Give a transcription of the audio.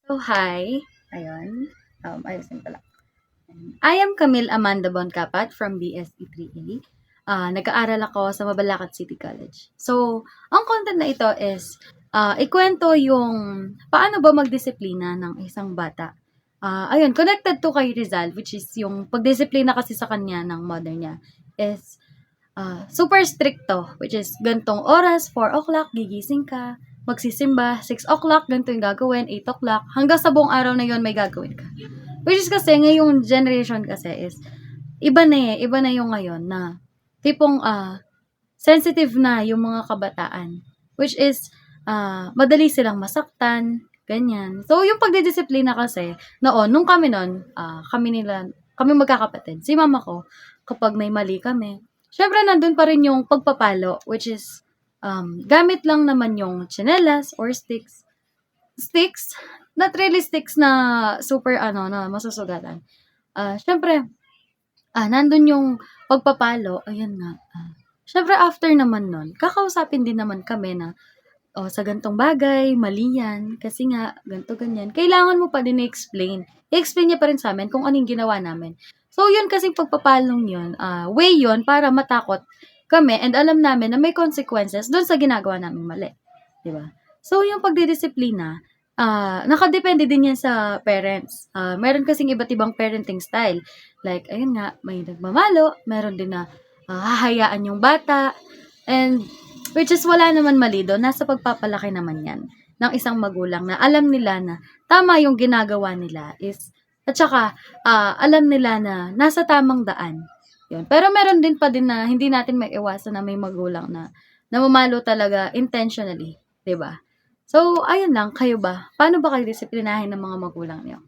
So, hi. Ayun. Ayusin ko lang. I am Camille Amanda Boncapat from BSE 3A. Nag-aaral ako sa Mabalacat City College. So, ang content na ito is ikwento yung paano ba magdisiplina ng isang bata. Ayun, connected to kay Rizal, which is yung pagdisiplina kasi sa kanya ng mother niya is super stricto, which is gantong oras, 4 o'clock, gigising ka, magsisimba, 6 o'clock, ganito yung gagawin, 8 o'clock, hanggang sa buong araw na yon may gagawin ka. Which is kasi, ngayong generation kasi is, iba na yung ngayon na, tipong, sensitive na yung mga kabataan. Which is, madali silang masaktan, ganyan. So, yung pagdidisiplina kasi, nung kami kami magkakapatid, si mama ko, kapag may mali kami, syempre nandun pa rin yung pagpapalo, which is, gamit lang naman yung tsinelas or sticks. Sticks, not really sticks na super na masusugatan. Syempre, nandun yung pagpapalo, ayan nga. Syempre after naman nun, kakausapin din naman kami na, sa gantong bagay, mali yan, kasi nga, ganto ganyan. Kailangan mo pa din i-explain. I-explain niya pa rin sa amin kung anong ginawa namin. So, yun kasing pagpapalong yun, way yun para matakot kami and alam namin na may consequences doon sa ginagawa namin mali. Diba? So, yung pagdidisiplina, nakadepende din yan sa parents. Meron kasing iba't ibang parenting style. Like, ayun nga, may nagmamalo, meron din na hahayaan yung bata, and which is wala naman mali doon, nasa pagpapalaki naman yan ng isang magulang na alam nila na tama yung ginagawa nila at saka alam nila na nasa tamang daan. Yun. Pero meron din pa din na hindi natin maiwasan na may magulang na namamalo talaga intentionally, 'di ba? So, ayun lang, kayo ba? Paano ba kayo disiplinahin ng mga magulang niyo?